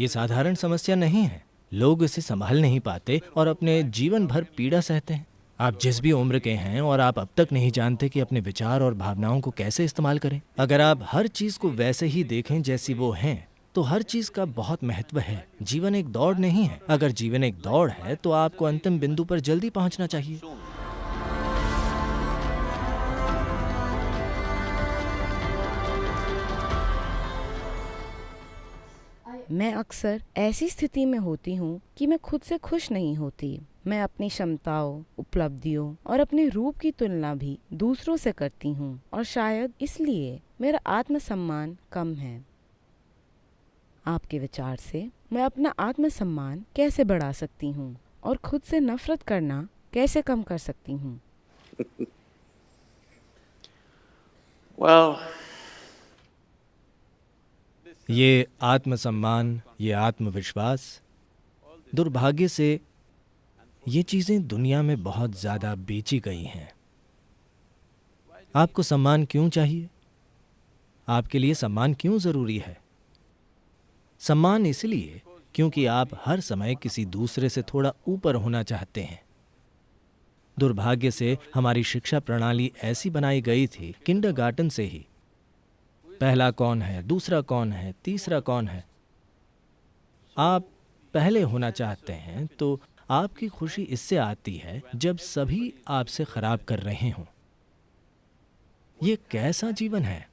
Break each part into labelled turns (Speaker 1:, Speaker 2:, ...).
Speaker 1: ये साधारण समस्या नहीं है। लोग इसे संभाल नहीं पाते और अपने जीवन भर पीड़ा सहते हैं। आप जिस भी उम्र के हैं और आप अब तक नहीं जानते कि अपने विचार और भावनाओं को कैसे इस्तेमाल करें। अगर आप हर चीज को वैसे ही देखें जैसी वो हैं, तो हर चीज का बहुत महत्व है। जीवन एक दौड़ नहीं है। अगर जीवन एक दौड़ है तो आपको अंतिम बिंदु पर जल्दी पहुंचना चाहिए।
Speaker 2: मैं अक्सर ऐसी स्थिति में होती हूँ कि मैं खुद से खुश नहीं होती। मैं अपनी क्षमताओं, उपलब्धियों और अपने रूप की तुलना भी दूसरों से करती हूँ और शायद इसलिए मेरा आत्मसम्मान कम है। आपके विचार से मैं अपना आत्मसम्मान कैसे बढ़ा सकती हूँ और खुद से नफरत करना कैसे कम कर सकती हूँ?
Speaker 3: Well,
Speaker 1: ये आत्मसम्मान, ये आत्मविश्वास, दुर्भाग्य से ये चीजें दुनिया में बहुत ज्यादा बेची गई हैं। आपको सम्मान क्यों चाहिए? आपके लिए सम्मान क्यों जरूरी है? सम्मान इसलिए क्योंकि आप हर समय किसी दूसरे से थोड़ा ऊपर होना चाहते हैं। दुर्भाग्य से हमारी शिक्षा प्रणाली ऐसी बनाई गई थी, किंडरगार्टन से ही, पहला कौन है, दूसरा कौन है, तीसरा कौन है। आप पहले होना चाहते हैं तो आपकी खुशी इससे आती है जब सभी आपसे खराब कर रहे हों। ये कैसा जीवन है?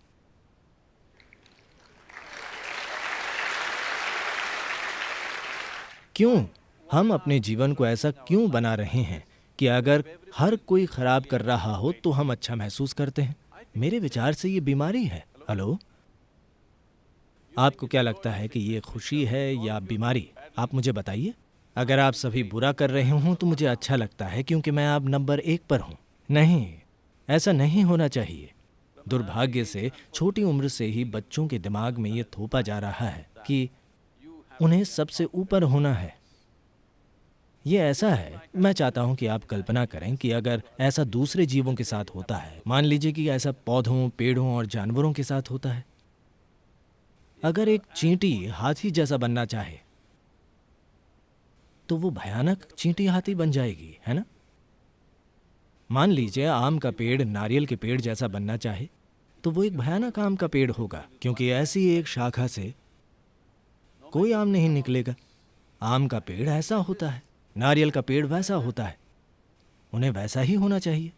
Speaker 1: क्यों हम अपने जीवन को ऐसा क्यों बना रहे हैं कि अगर हर कोई खराब कर रहा हो तो हम अच्छा महसूस करते हैं? मेरे विचार से ये बीमारी है। हेलो, आपको क्या लगता है कि ये खुशी है या बीमारी? आप मुझे बताइए। अगर आप सभी बुरा कर रहे हों तो मुझे अच्छा लगता है क्योंकि मैं अब नंबर 1 पर हूं। नहीं, ऐसा नहीं होना चाहिए। दुर्भाग्य से छोटी उम्र से ही बच्चों के दिमाग में ये थोपा जा रहा है कि उन्हें सबसे ऊपर होना है। ये ऐसा है, मैं चाहता हूं कि आप कल्पना करें कि अगर ऐसा दूसरे जीवों के साथ होता है, मान लीजिए कि ऐसा पौधों, पेड़ों और जानवरों के साथ होता है। अगर एक चींटी हाथी जैसा बनना चाहे तो वो भयानक चींटी हाथी बन जाएगी, है ना? मान लीजिए आम का पेड़ नारियल के पेड़ जैसा बनना चाहे तो वो एक भयानक आम का पेड़ होगा, क्योंकि ऐसी एक शाखा से कोई आम नहीं निकलेगा। आम का पेड़ ऐसा होता है, नारियल का पेड़ वैसा होता है, उन्हें वैसा ही होना चाहिए।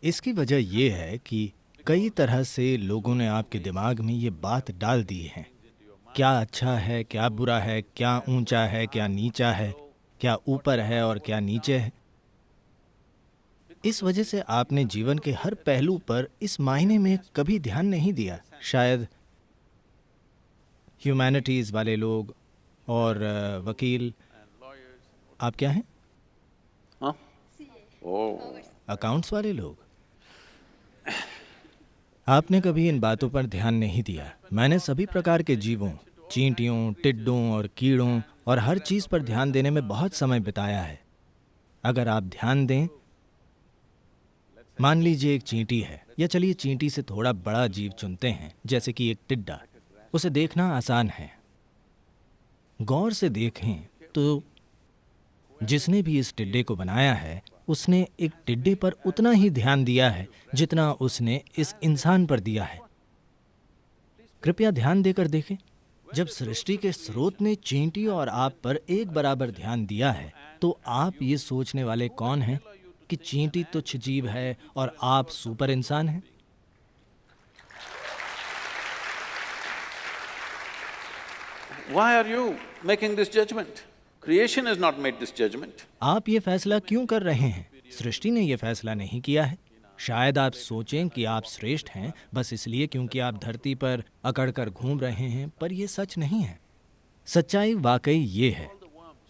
Speaker 1: इसकी वजह यह है कि कई तरह से लोगों ने आपके दिमाग में ये बात डाल दी है, क्या अच्छा है, क्या बुरा है, क्या ऊंचा है, क्या नीचा है, क्या ऊपर है और क्या नीचे है। इस वजह से आपने जीवन के हर पहलू पर इस मायने में कभी ध्यान नहीं दिया। शायद ह्यूमैनिटीज़ वाले लोग और वकील, आप क्या हैं?
Speaker 3: huh? Oh,
Speaker 1: अकाउंट्स वाले लोग। आपने कभी इन बातों पर ध्यान नहीं दिया। मैंने सभी प्रकार के जीवों, चींटियों, टिड्डों और कीड़ों और हर चीज़ पर ध्यान देने में बहुत समय बिताया है। अगर आप ध्यान दें, मान लीजिए एक चींटी है, या चलिए चींटी से थोड़ा बड़ा जीव चुनते हैं जैसे कि एक टिड्डा। उसे देखना आसान है। गौर से देखें तो जिसने भी इस टिड्डे को बनाया है उसने एक टिड्डे पर उतना ही ध्यान दिया है जितना उसने इस इंसान पर दिया है। कृपया ध्यान देकर देखें। जब सृष्टि के स्रोत ने चींटी और आप पर एक बराबर ध्यान दिया है तो आप ये सोचने वाले कौन हैं कि चींटी तुच्छ जीव है और आप सुपर इंसान हैं?
Speaker 3: why are you making this judgment? Creation has not made this judgment.
Speaker 1: आप ये फैसला क्यों कर रहे हैं? सृष्टि ने ये फैसला नहीं किया है। शायद आप सोचें कि आप श्रेष्ठ हैं बस इसलिए क्योंकि आप धरती पर अकड़ कर घूम रहे हैं, पर यह सच नहीं है। सच्चाई वाकई ये है।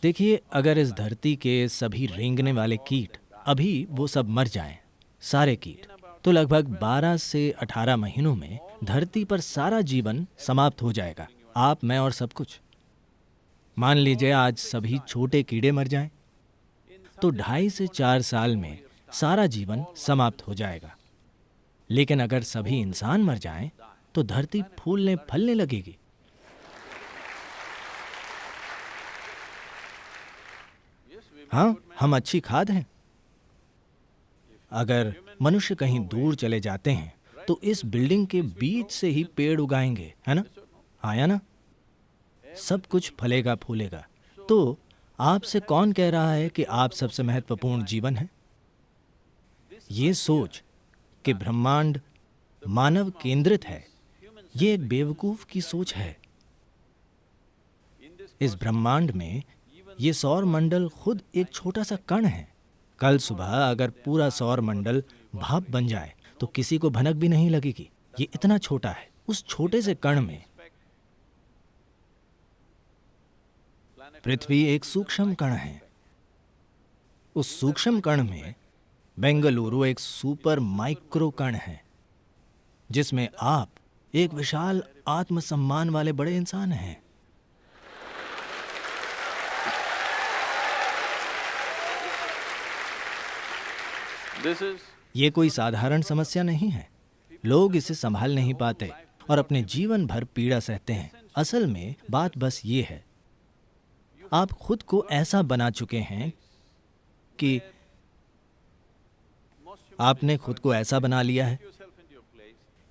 Speaker 1: देखिए, अगर इस धरती के सभी रेंगने वाले कीट अभी वो सब मर जाएं, सारे कीट, तो लगभग 12 से 18 महीनों में धरती पर सारा जीवन समाप्त हो जाएगा। आप, मैं और सब कुछ। मान लीजिए आज सभी छोटे कीड़े मर जाएं, तो 2.5 से 4 साल में सारा जीवन समाप्त हो जाएगा। लेकिन अगर सभी इंसान मर जाएं, तो धरती फूलने फलने लगेगी। हाँ, हम अच्छी खाद हैं। अगर मनुष्य कहीं दूर चले जाते हैं तो इस बिल्डिंग के बीच से ही पेड़ उगाएंगे, है ना? हाँ या ना? सब कुछ फलेगा फूलेगा। तो आपसे कौन कह रहा है कि आप सबसे महत्वपूर्ण जीवन है? ये सोच कि ब्रह्मांड मानव केंद्रित है, ये एक बेवकूफ की सोच है। इस ब्रह्मांड में ये सौर मंडल खुद एक छोटा सा कण है। कल सुबह अगर पूरा सौर मंडल भाप बन जाए तो किसी को भनक भी नहीं लगेगी। ये इतना छोटा है। उस छोटे से कण में पृथ्वी एक सूक्ष्म कण है। उस सूक्ष्म कण में बेंगलुरु एक सुपर माइक्रो कण है, जिसमें आप एक विशाल आत्मसम्मान वाले बड़े इंसान हैं। ये कोई साधारण समस्या नहीं है। लोग इसे संभाल नहीं पाते और अपने जीवन भर पीड़ा सहते हैं। असल में बात बस ये है, आप खुद को ऐसा बना चुके हैं कि आपने खुद को ऐसा बना लिया है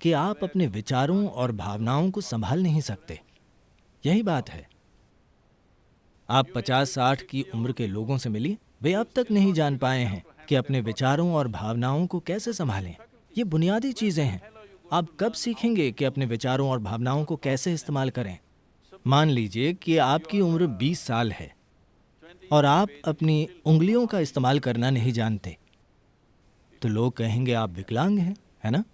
Speaker 1: कि आप अपने विचारों और भावनाओं को संभाल नहीं सकते। यही बात है। आप 50-60 की उम्र के लोगों से मिलिए, वे अब तक नहीं जान पाए हैं कि अपने विचारों और भावनाओं को कैसे संभालें। ये बुनियादी चीजें हैं। आप कब सीखेंगे कि अपने विचारों और भावनाओं को कैसे इस्तेमाल करें? मान लीजिए कि आपकी उम्र 20 साल है और आप अपनी उंगलियों का इस्तेमाल करना नहीं जानते, तो लोग कहेंगे आप विकलांग हैं, है ना?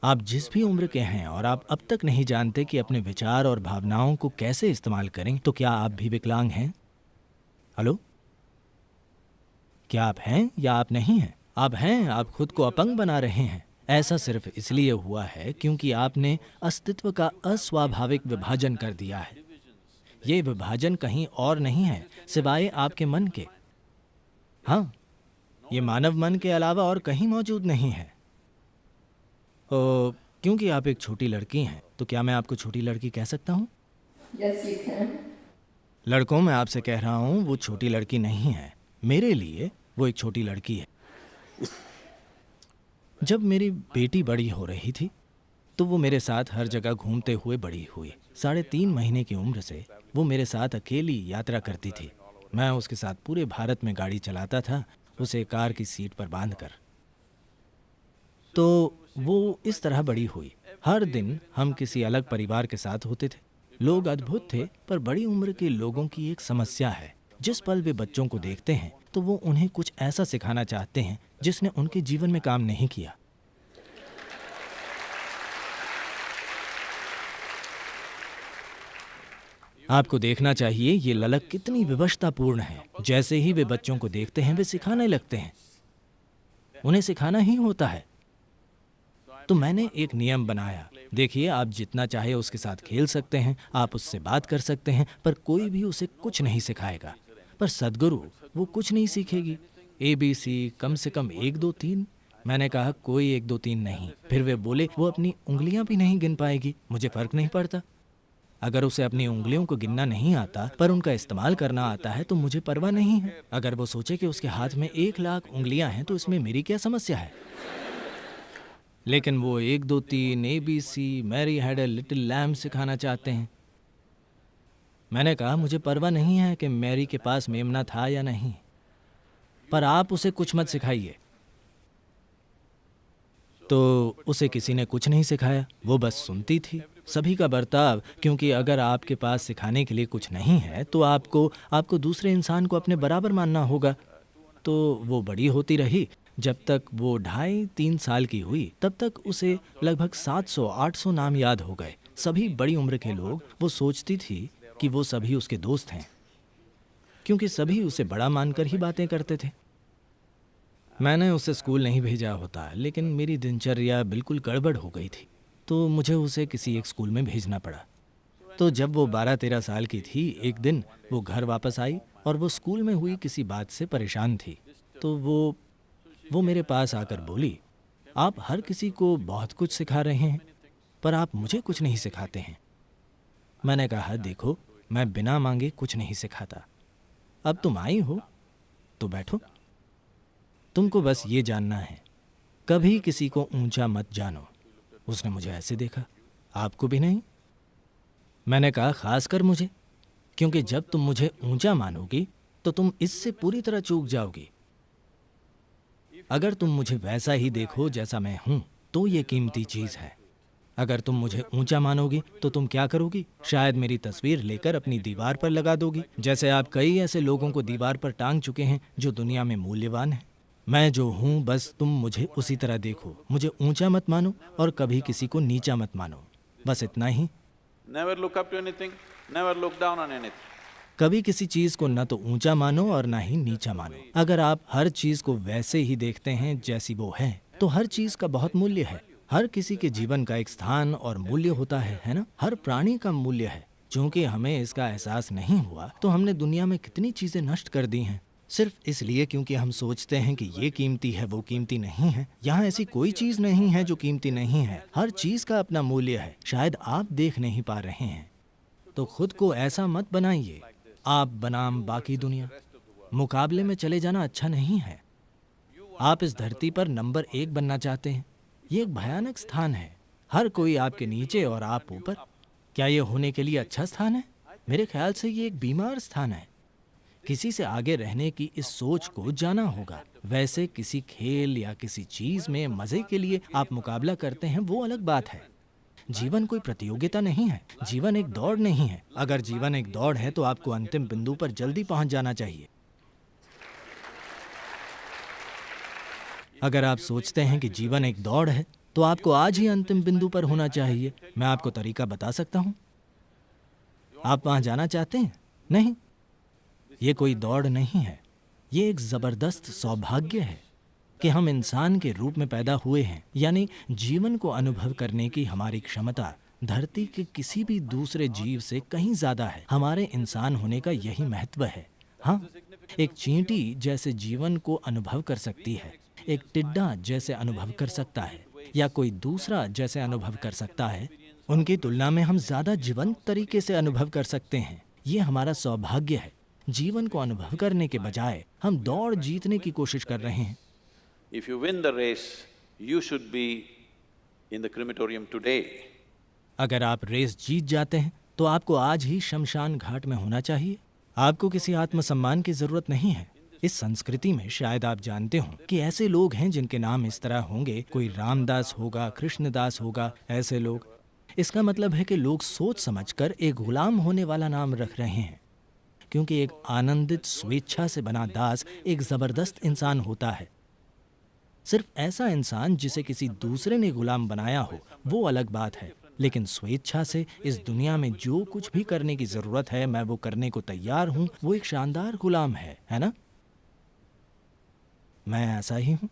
Speaker 1: आप जिस भी उम्र के हैं और आप अब तक नहीं जानते कि अपने विचार और भावनाओं को कैसे इस्तेमाल करें, तो क्या आप भी विकलांग हैं? हेलो? क्या आप हैं या आप नहीं हैं? आप हैं। आप खुद को अपंग बना रहे हैं। ऐसा सिर्फ इसलिए हुआ है क्योंकि आपने अस्तित्व का अस्वाभाविक विभाजन कर दिया है। ये विभाजन कहीं और नहीं है सिवाय आपके मन के। हाँ, ये मानव मन के अलावा और कहीं मौजूद नहीं है। क्योंकि आप एक छोटी लड़की हैं, तो क्या मैं आपको छोटी लड़की कह सकता हूँ?
Speaker 4: Yes, you can.
Speaker 1: लड़कों, मैं आपसे कह रहा हूँ, वो छोटी लड़की नहीं है। मेरे लिए वो एक छोटी लड़की है। जब मेरी बेटी बड़ी हो रही थी तो वो मेरे साथ हर जगह घूमते हुए बड़ी हुई। 3.5 महीने की उम्र से वो मेरे साथ अकेली यात्रा करती थी। मैं उसके साथ पूरे भारत में गाड़ी चलाता था, उसे कार की सीट पर बांधकर। तो वो इस तरह बड़ी हुई। हर दिन हम किसी अलग परिवार के साथ होते थे। लोग अद्भुत थे, पर बड़ी उम्र के लोगों की एक समस्या है। जिस पल वे बच्चों को देखते हैं तो वो उन्हें कुछ ऐसा सिखाना चाहते हैं जिसने उनके जीवन में काम नहीं किया। आपको देखना चाहिए ये ललक कितनी विवशतापूर्ण है। जैसे ही वे बच्चों को देखते हैं वे सिखाने लगते हैं। उन्हें सिखाना ही होता है। तो मैंने एक नियम बनाया। देखिए, आप जितना चाहे उसके साथ खेल सकते हैं, आप उससे बात कर सकते हैं, पर कोई भी उसे कुछ नहीं सिखाएगा। पर सद्गुरु, वो कुछ नहीं सीखेगी। ABC कम से कम 1 2 3। मैंने कहा कोई 1 2 3 नहीं। फिर वे बोले वो अपनी उंगलियां भी नहीं गिन पाएगी। मुझे फर्क नहीं पड़ता। अगर उसे अपनी उंगलियों को गिनना नहीं आता पर उनका इस्तेमाल करना आता है तो मुझे परवाह नहीं है। अगर वो सोचे कि उसके हाथ में 1 लाख उंगलियां हैं तो इसमें मेरी क्या समस्या है? लेकिन वो 1 2 3 ABC Mary had a little lamb सिखाना चाहते हैं। मैंने कहा मुझे परवाह नहीं है कि मैरी के पास मेमना था या नहीं, पर आप उसे कुछ मत सिखाइए। तो उसे किसी ने कुछ नहीं सिखाया, वो बस सुनती थी सभी का बर्ताव। क्योंकि अगर आपके पास सिखाने के लिए कुछ नहीं है तो आपको दूसरे इंसान को अपने बराबर मानना होगा। तो वो बड़ी होती रही। जब तक वो 2.5-3 साल की हुई तब तक उसे लगभग 700-800 नाम याद हो गए। सभी बड़ी उम्र के लोग। वो सोचती थी कि वो सभी उसके दोस्त हैं, क्योंकि सभी उसे बड़ा मानकर ही बातें करते थे। मैंने उसे स्कूल नहीं भेजा होता, लेकिन मेरी दिनचर्या बिल्कुल गड़बड़ हो गई थी, तो मुझे उसे किसी एक स्कूल में भेजना पड़ा। तो जब वो 12-13 साल की थी, एक दिन वो घर वापस आई और वो स्कूल में हुई किसी बात से परेशान थी। तो वो मेरे पास आकर बोली, आप हर किसी को बहुत कुछ सिखा रहे हैं, पर आप मुझे कुछ नहीं सिखाते हैं। मैंने कहा, देखो, मैं बिना मांगे कुछ नहीं सिखाता। अब तुम आई हो तो बैठो। तुमको बस ये जानना है, कभी किसी को ऊंचा मत जानो। उसने मुझे ऐसे देखा, आपको भी नहीं? मैंने कहा खासकर मुझे, क्योंकि जब तुम मुझे ऊंचा मानोगी तो तुम इससे पूरी तरह चूक जाओगी। अगर तुम मुझे वैसा ही देखो जैसा मैं हूं तो ये कीमती चीज है। अगर तुम मुझे ऊंचा मानोगी तो तुम क्या करोगी? शायद मेरी तस्वीर लेकर अपनी दीवार पर लगा दोगी, जैसे आप कई ऐसे लोगों को दीवार पर टांग चुके हैं जो दुनिया में मूल्यवान हैं। मैं जो हूं बस तुम मुझे उसी तरह देखो। मुझे ऊंचा मत मानो और कभी किसी को नीचा मत मानो, बस इतना ही।
Speaker 3: Never look up to anything, never look down on anything.
Speaker 1: कभी किसी चीज को न तो ऊंचा मानो और ना ही नीचा मानो। अगर आप हर चीज को वैसे ही देखते हैं जैसी वो है तो हर चीज का बहुत मूल्य है। हर किसी के जीवन का एक स्थान और मूल्य होता है ना? हर प्राणी का मूल्य है। चूंकि हमें इसका एहसास नहीं हुआ तो हमने दुनिया में कितनी चीजें नष्ट कर दी हैं, सिर्फ इसलिए क्योंकि हम सोचते हैं कि ये कीमती है, वो कीमती नहीं है। यहाँ ऐसी कोई चीज नहीं है जो कीमती नहीं है। हर चीज का अपना मूल्य है, शायद आप देख नहीं पा रहे हैं। तो खुद को ऐसा मत बनाइए, आप बनाम बाकी दुनिया। मुकाबले में चले जाना अच्छा नहीं है। आप इस धरती पर नंबर 1 बनना चाहते हैं। ये एक भयानक स्थान है, हर कोई आपके नीचे और आप ऊपर। क्या ये होने के लिए अच्छा स्थान है? मेरे ख्याल से ये एक बीमार स्थान है। किसी से आगे रहने की इस सोच को जाना होगा। वैसे किसी खेल या किसी चीज में मजे के लिए आप मुकाबला करते हैं, वो अलग बात है। जीवन कोई प्रतियोगिता नहीं है, जीवन एक दौड़ नहीं है। अगर जीवन एक दौड़ है तो आपको अंतिम बिंदु पर जल्दी पहुंच जाना चाहिए। अगर आप सोचते हैं कि जीवन एक दौड़ है तो आपको आज ही अंतिम बिंदु पर होना चाहिए। मैं आपको तरीका बता सकता हूं। आप वहां जाना चाहते हैं? नहीं, ये कोई दौड़ नहीं है। ये एक जबरदस्त सौभाग्य है कि हम इंसान के रूप में पैदा हुए हैं। यानी जीवन को अनुभव करने की हमारी क्षमता धरती के किसी भी दूसरे जीव से कहीं ज्यादा है। हमारे इंसान होने का यही महत्व है। हाँ, एक चींटी जैसे जीवन को अनुभव कर सकती है, एक टिड्डा जैसे अनुभव कर सकता है, या कोई दूसरा जैसे अनुभव कर सकता है, उनकी तुलना में हम ज्यादा जीवंत तरीके से अनुभव कर सकते हैं। ये हमारा सौभाग्य है। जीवन को अनुभव करने के बजाय हम दौड़ जीतने की कोशिश कर रहे हैं।
Speaker 3: If you win the race, you should be in the crematorium today.
Speaker 1: अगर आप रेस जीत जाते हैं तो आपको आज ही शमशान घाट में होना चाहिए। आपको किसी आत्मसम्मान की जरूरत नहीं है। इस संस्कृति में शायद आप जानते हो कि ऐसे लोग हैं जिनके नाम इस तरह होंगे, कोई रामदास होगा, कृष्णदास होगा, ऐसे लोग। इसका मतलब है कि लोग सोच समझकर एक गुलाम होने वाला नाम रख रहे हैं, क्योंकि एक आनंदित स्वेच्छा से बना दास एक जबरदस्त इंसान होता है। सिर्फ ऐसा इंसान जिसे किसी दूसरे ने गुलाम बनाया हो वो अलग बात है, लेकिन स्वेच्छा से इस दुनिया में जो कुछ भी करने की जरूरत है मैं वो करने को तैयार हूं, वो एक शानदार गुलाम है ना? मैं ऐसा ही हूं।